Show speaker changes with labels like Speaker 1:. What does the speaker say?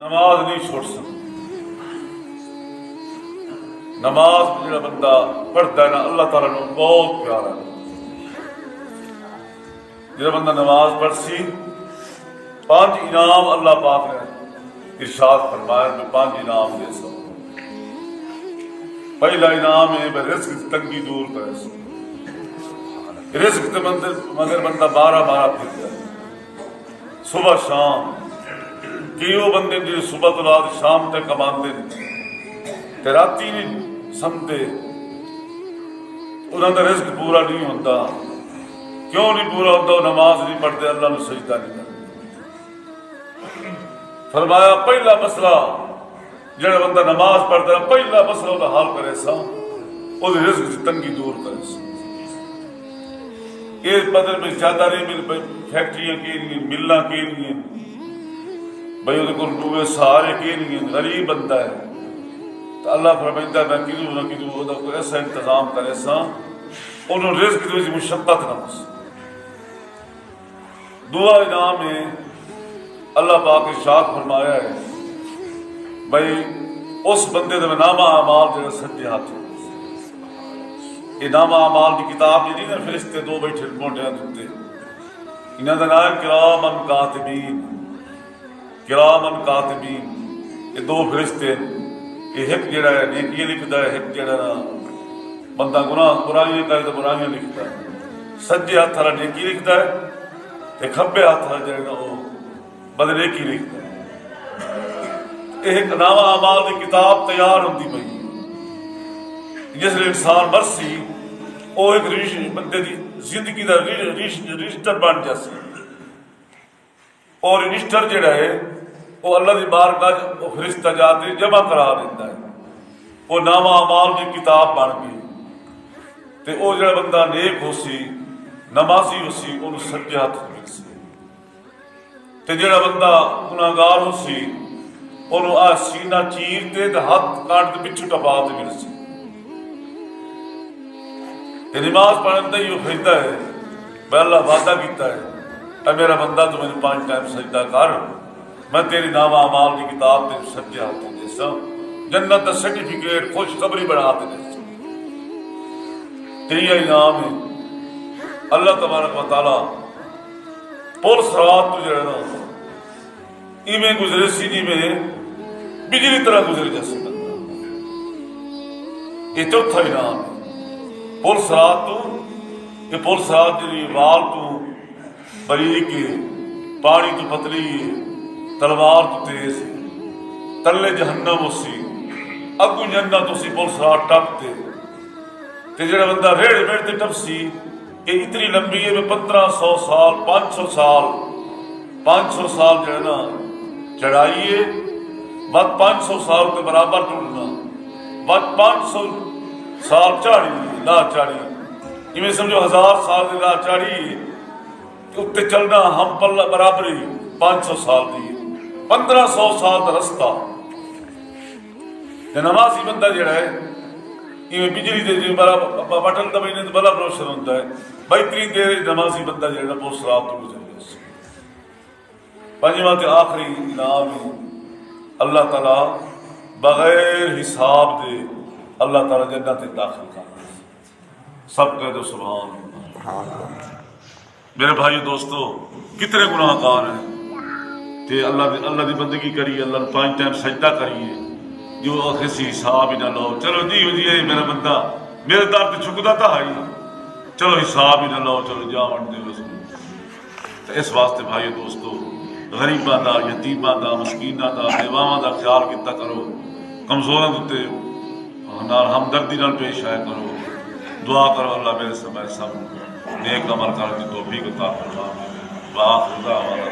Speaker 1: نماز نہیں چھوڑ سکتا. نماز جڑا بندہ پڑھتا ہے نا اللہ تعالیٰ نے بہت پیارا ہے. جڑا بندہ نماز پڑھ سی 5 انعام اللہ پاک نے ارشاد فرمایا میں 5 انعام دے سو. پہلا انعام ہے بھائی رزق کی تنگی دور کرے سو. رزق تے مگر بندہ 12 پھرتا ہے صبح شام. کہ وہ بندے جو صبح تو رات شام تک کماندے تے راتی نہیں سمتے انہاں دا رزق پورا نہیں ہوتا. کیوں نہیں پورا ہوتا؟ وہ نماز نہیں پڑھتے، اللہ نے سجدہ نہیں کرتے. فرمایا پہلا مسئلہ جڑا بندہ نماز پڑھتا ہے پہلا مسئلہ وہ حل کرے سا وہ رزق کی تنگی دور کرے سا. یہ بدل میں زیادہ نہیں مل فیکٹریاں کی نہیں ملنا کی نہیں بھائی وہ کو ڈوبے سارے کی نہیں غریب بندہ ہے تو اللہ فرمائندہ میں کدوں نہ کدوں وہ کوئی ایسا انتظام کرے سا انہوں رزق کی مشقت نہ ہو. دعا انعام ہے اللہ پاک ارشاد فرمایا ہے بھائی اس بندے کا نامہ اعمال جڑا سجے ہاتھ یہ نامہ اعمال کی کتاب جی نا فرشتے 2 بیٹھے موٹے دیتے انہوں کا نام ہے کرامن کاتبین. کرامن کاتبین یہ 2 فرشتے یہ ایک جڑا ہے نیکیاں لکھتا ہے ایک جڑا بندہ گناہ برائیاں کرے تو برائیاں لکھتا ہے. سجے ہاتھ والا نیکی لکھتا ہے تے کھبے ہاتھ والا جڑا وہ بدنیکی لکھتا ہے. ایک نامہ اعمال کی کتاب تیار ہوتی پئی جس نے انسان مرسی وہ ایک بندے دی زندگی کا رجسٹر بن جاسی. اور رجسٹر جڑا ہے وہ اللہ دی بارگاہ وہ فرشتہ جاتے جمع کرا دیتا ہے. وہ نامہ اعمال کی کتاب بن گئی تے وہ جڑا بندہ نیک ہو سی نمازی ہو سی انہوں سجے ہاتھ مل سی تے جڑا بندہ گناہگار ہو سی انہوں آ سینہ چیر تے ہاتھ کاٹ تے پچھو ٹپا تے مل سی. تے نماز پڑھن تے یہ فائدہ ہے بھائی اللہ وعدہ کیتا ہے اے میرا بندہ تو مجھے 5 ٹائم سجدہ کر میں تیری نامہ اعمال کی کتاب تے سجے ہاتھ دے سا جنت کا سرٹیفکیٹ خوشخبری بنا تے دے سا. تیرا انعام ہے اللہ تبارک و تعالی پل صراط تو جڑا نا ایویں گزرے سی جی میں بجلی طرح گزر جیسے بندہ. یہ چوتھا انعام ہے پل صراط تو یہ پل صراط جی وال تو باریک پانی تو پتلی تلوار تو تیز تلے جہنم اسی اگو جنت اسی پل صراط ٹپتے تے جڑا بندہ ریڑ میڑ تے ٹپ سی یہ اتنی لمبی ہے میں 1500 سال 500 سال 500 سال جو ہے نا چڑھائی ہے بعد 500 سال کے برابر ٹوٹنا بعد 500 سال چاڑی لا چاڑی یہ سمجھو 1000 سال کی لا چاڑی اتنے چلنا ہم پل برابری 500 سال دی 1500 سال کا رستہ. نمازی بندہ جڑا ہے یہ بجلی دے جی بٹن دبائی تو بلب روشن ہوتا ہے. بہترین دیر نمازی بندہ جڑا پل صراط تو گزر گیا. پنجواں تے آخری انعام ہے اللہ تعالیٰ بغیر حساب دے اللہ تعالیٰ جنت داخل کر. سب کہہ دو سبحان اللہ. میرے بھائی دوستو کتنے گناہ گار ہیں تے اللہ دی بندگی کریے اللہ 5 ٹائم سجدہ کریے جو کسی حساب ہی نہ لو. چلو جی میرا بندہ میرے در تے چکتا تھا ہی چلو حساب ہی نہ لو چلو جا ون دے. اس واسطے بھائی دوستو غریباں دا یتیماں دا مسکیناں دا بیواواں دا خیال کیتا کرو. کمزوراں تے ہمدردی نال پیش آیا کرو. دعا کرو اللہ میرے سب نیک عمل کرنے کی توفیق عطا فرمائے. وآخر دعوانا